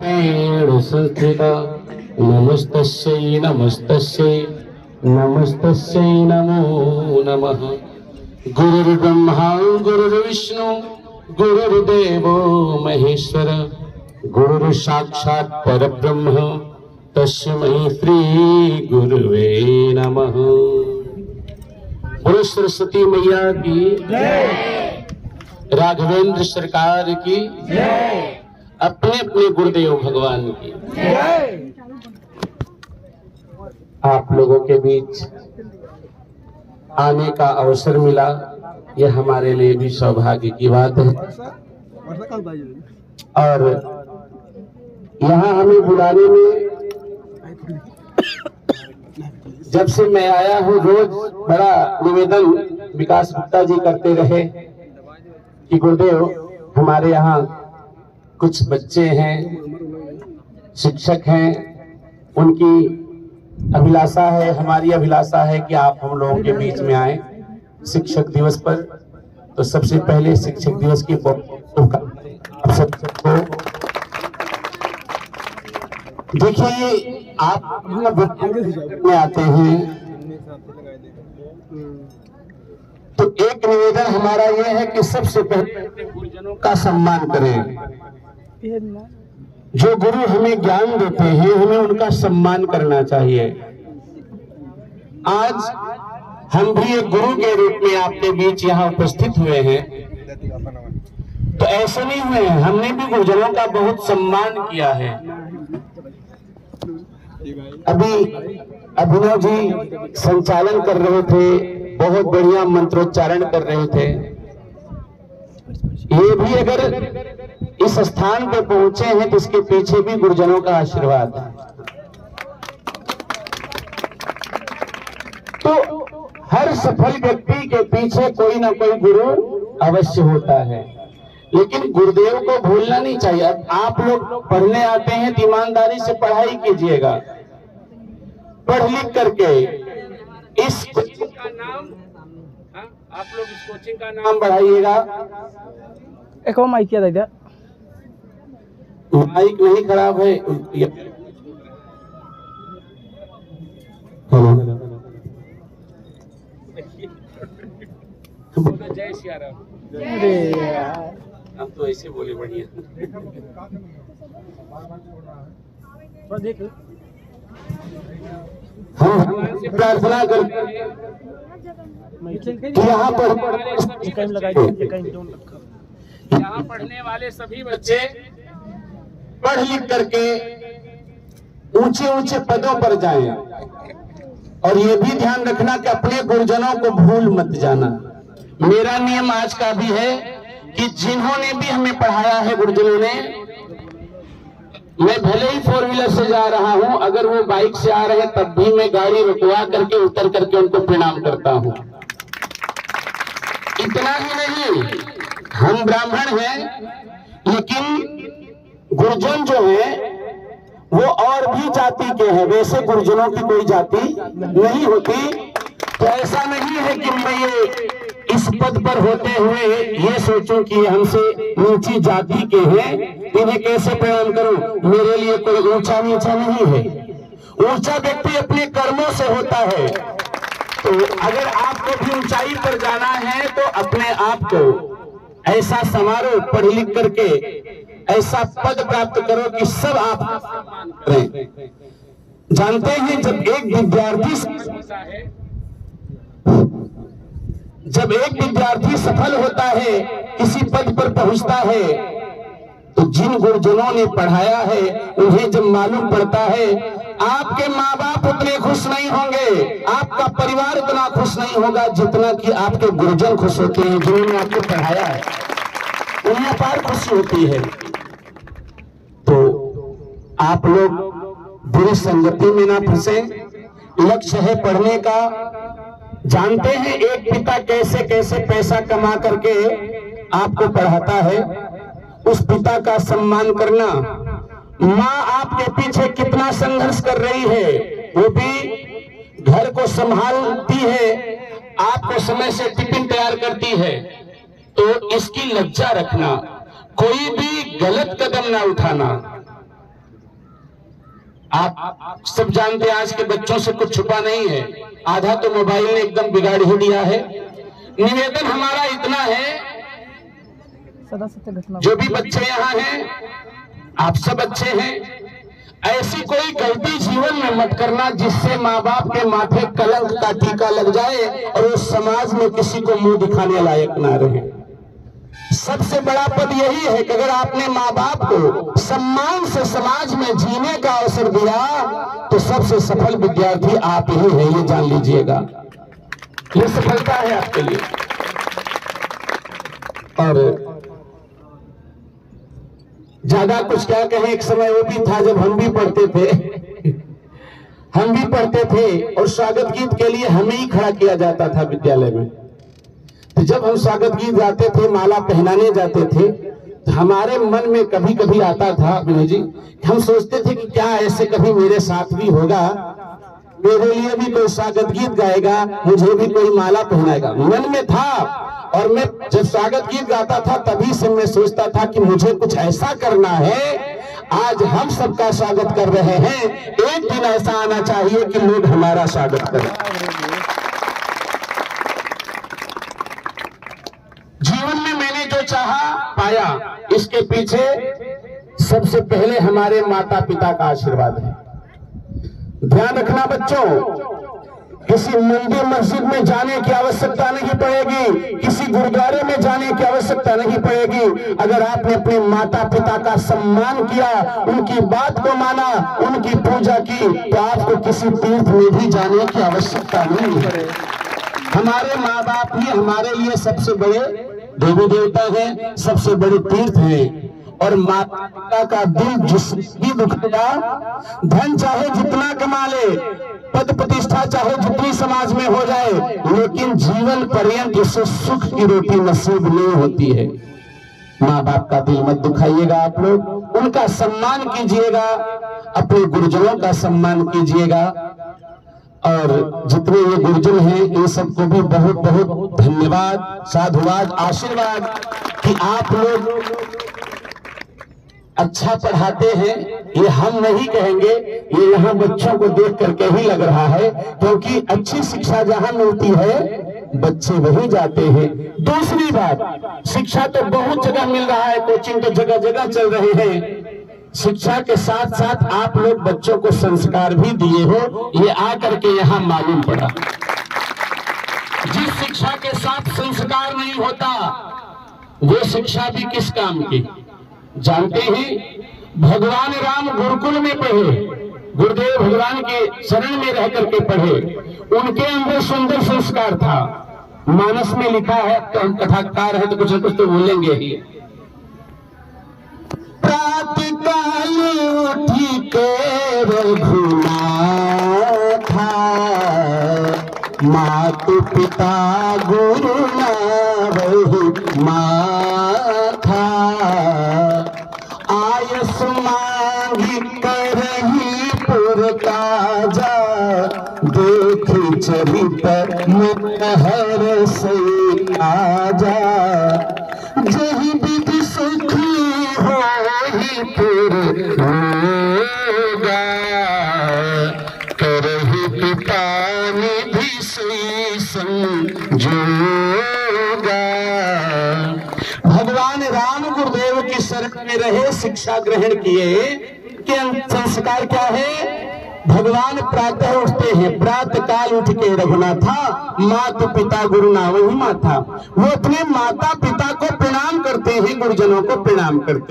संस्थिता नमस्तस्यै नमस्तस्यै नमस्तस्यै नमो नमः। गुरुर्ब्रह्मा गुरुर्विष्णु गुरुर्देवो महेश्वर गुरुर्साक्षात् परब्रह्म तस्मै श्री गुरुवे नमः। बोलो सरस्वती मैया की जय, राघवेंद्र सरकार की जय, अपने अपने गुरुदेव भगवान की जय। आप लोगों के बीच आने का अवसर मिला, यह हमारे लिए भी सौभाग्य की बात है। और यहाँ हमें बुलाने में जब से मैं आया हूँ रोज बड़ा निवेदन विकास गुप्ता जी करते रहे कि गुरुदेव हमारे यहाँ कुछ बच्चे हैं, शिक्षक हैं, उनकी अभिलाषा है, हमारी अभिलाषा है कि आप हम लोगों के बीच में आए शिक्षक दिवस पर। तो सबसे पहले शिक्षक दिवस की आप सबको देखिए, आप में आते हैं तो एक निवेदन हमारा यह है कि सबसे पहले गुरुजनों का सम्मान करें। जो गुरु हमें ज्ञान देते हैं हमें उनका सम्मान करना चाहिए। आज हम भी एक गुरु के रूप में आपके बीच यहाँ उपस्थित हुए हैं, तो ऐसे नहीं हुए हैं, हमने भी गुरुजनों का बहुत सम्मान किया है। अभी अभिनव जी संचालन कर रहे थे, बहुत बढ़िया मंत्रोच्चारण कर रहे थे। ये भी अगर इस स्थान पे पहुंचे हैं तो इसके पीछे भी गुरुजनों का आशीर्वाद है। तो हर सफल व्यक्ति के पीछे कोई ना कोई गुरु अवश्य होता है, लेकिन गुरुदेव को भूलना नहीं चाहिए। आप लोग पढ़ने आते हैं तो ईमानदारी से पढ़ाई कीजिएगा, पढ़ लिख करके इस कोचिंग का नाम, आप लोग इस कोचिंग का नाम बढ़ाइएगा। एक और माइक क्या था? माइक नहीं खराब है। जय श्री राम। अरे यार, हम तो ऐसे बोले बढ़िया। हम भगवान से प्रार्थना करते हैं कि यहाँ पढ़ने वाले सभी बच्चे पढ़ लिख करके ऊंचे ऊंचे पदों पर जाएं, और ये भी ध्यान रखना कि अपने गुरुजनों को भूल मत जाना। मेरा नियम आज का भी है कि जिन्होंने भी हमें पढ़ाया है गुरुजनों ने, मैं भले ही 4 व्हीलर से जा रहा हूं, अगर वो बाइक से आ रहे हैं तब भी मैं गाड़ी रुकवा करके उतर करके उनको प्रणाम करता हूं। इतना ही नहीं, हम ब्राह्मण हैं, लेकिन गुरुजन जो है वो और भी जाति के हैं, वैसे गुरुजनों की कोई जाति नहीं होती। तो ऐसा नहीं है कि मैं ये इस पद पर होते हुए ये सोचूं कि हमसे नीची जाति के हैं, इन्हें कैसे प्रणाम करूं। मेरे लिए कोई ऊंचा नीचा नहीं है, ऊंचा व्यक्ति अपने कर्मों से होता है। तो अगर आपको भी ऊंचाई पर जाना है तो अपने आप को ऐसा समारोह पढ़ लिख करके ऐसा पद प्राप्त करो कि सब आप करें। जानते हैं, जब एक विद्यार्थी सफल होता है, किसी पद पर पहुंचता है, तो जिन गुरुजनों ने पढ़ाया है उन्हें जब मालूम पड़ता है, आपके माँ बाप उतने खुश नहीं होंगे, आपका परिवार उतना खुश नहीं होगा जितना कि आपके गुरुजन खुश होते हैं जिन्होंने आपको पढ़ाया है, उन्हें अपार खुशी होती है। तो आप लोग बुरी संगति में ना फंसे, लक्ष्य है पढ़ने का। जानते हैं एक पिता कैसे कैसे पैसा कमा करके आपको पढ़ाता है, उस पिता का सम्मान करना। माँ आपके पीछे कितना संघर्ष कर रही है, वो भी घर को संभालती है, आपको समय से टिफिन तैयार करती है, तो इसकी लज्जा रखना। कोई भी गलत कदम ना उठाना। आप सब जानते हैं आज के बच्चों से कुछ छुपा नहीं है, आधा तो मोबाइल ने एकदम बिगाड़ ही दिया है। निवेदन हमारा इतना है, सदा सत्य घटना जो भी बच्चे यहाँ हैं, आप सब अच्छे हैं, ऐसी कोई गलती जीवन में मत करना जिससे माँ बाप के माथे कलंक का टीका लग जाए और उस समाज में किसी को मुंह दिखाने लायक ना रहे। सबसे बड़ा पद यही है कि अगर आपने माँ बाप को सम्मान से समाज में जीने का अवसर दिया तो सबसे सफल विद्यार्थी आप ही हैं, ये जान लीजिएगा। ये सफलता है आपके लिए। और ज्यादा कुछ क्या कहें, एक समय वो भी था जब हम भी पढ़ते थे और स्वागत गीत के लिए हमें ही खड़ा किया जाता था विद्यालय में। तो जब हम स्वागत गीत गाते थे, माला पहनाने जाते थे, तो हमारे मन में कभी कभी आता था विनय जी, हम सोचते थे कि क्या ऐसे कभी मेरे साथ भी होगा, मेरे लिए भी कोई स्वागत गीत गाएगा, मुझे भी कोई माला पहनाएगा। मन में था। और मैं जब स्वागत गीत गाता था तभी से मैं सोचता था कि मुझे कुछ ऐसा करना है, आज हम सबका स्वागत कर रहे हैं, एक दिन ऐसा आना चाहिए कि लोग हमारा स्वागत करें। जीवन में मैंने जो चाहा पाया, इसके पीछे सबसे पहले हमारे माता पिता का आशीर्वाद है। ध्यान रखना बच्चों, किसी मंदिर मस्जिद में जाने की आवश्यकता नहीं पड़ेगी, किसी गुरुद्वारे में जाने की आवश्यकता नहीं पड़ेगी। अगर आपने अपने माता पिता का सम्मान किया, उनकी बात को माना, उनकी पूजा की, तो आपको किसी तीर्थ में भी जाने की आवश्यकता नहीं है। हमारे माँ बाप ही हमारे लिए सबसे बड़े देवी देवता हैं, सबसे बड़े तीर्थ हैं। और माता पिता का दिल जिस भी दुखता, धन चाहे जितना कमा ले, पद प्रतिष्ठा चाहे जितनी समाज में हो जाए, लेकिन जीवन पर्यंत उसे सुख की रोटी नसीब नहीं होती है। माँ बाप का दिल मत दुखाइएगा आप लोग, उनका सम्मान कीजिएगा, अपने गुरुजनों का सम्मान कीजिएगा। और जितने ये गुरुजन हैं, इन सबको भी बहुत बहुत धन्यवाद, साधुवाद, आशीर्वाद कि आप लोग अच्छा पढ़ाते हैं। ये हम नहीं कहेंगे, ये यहाँ बच्चों को देख करके ही लग रहा है, क्योंकि अच्छी शिक्षा जहाँ मिलती है बच्चे वही जाते हैं। दूसरी बात, शिक्षा तो बहुत जगह मिल रहा है, कोचिंग तो जगह जगह चल रहे हैं। शिक्षा के साथ साथ आप लोग बच्चों को संस्कार भी दिए हो, ये आकर के यहाँ मालूम पड़ा। जिस शिक्षा के साथ संस्कार नहीं होता, वो शिक्षा भी किस काम की। जानते हैं, भगवान राम गुरुकुल में पढ़े, गुरुदेव भगवान के शरण में रह करके पढ़े, उनके अंदर सुंदर संस्कार था। मानस में लिखा है, तो हम कथाकार है तो कुछ न कुछ तो बोलेंगे ही। प्रातःकाल उठी के रघुनाथा, मातु पिता गुरु नावहि माथा, आयस मांगी करही पुर काजा, देख चरित मन हर से आजा, जही विधि सुखी होहि पुर होगा, करही पिता निधि से संजोगा। भगवान राम गुरुदेव की शरण में रहे, शिक्षा ग्रहण किए, के संस्कार क्या है। भगवान प्रातः उठते हैं, प्रातः काल उठ के रघुनाथा, मातु पिता गुरु नावहि माथा। वो अपने माता पिता को प्रणाम करते हैं, गुरुजनों को प्रणाम करते हैं।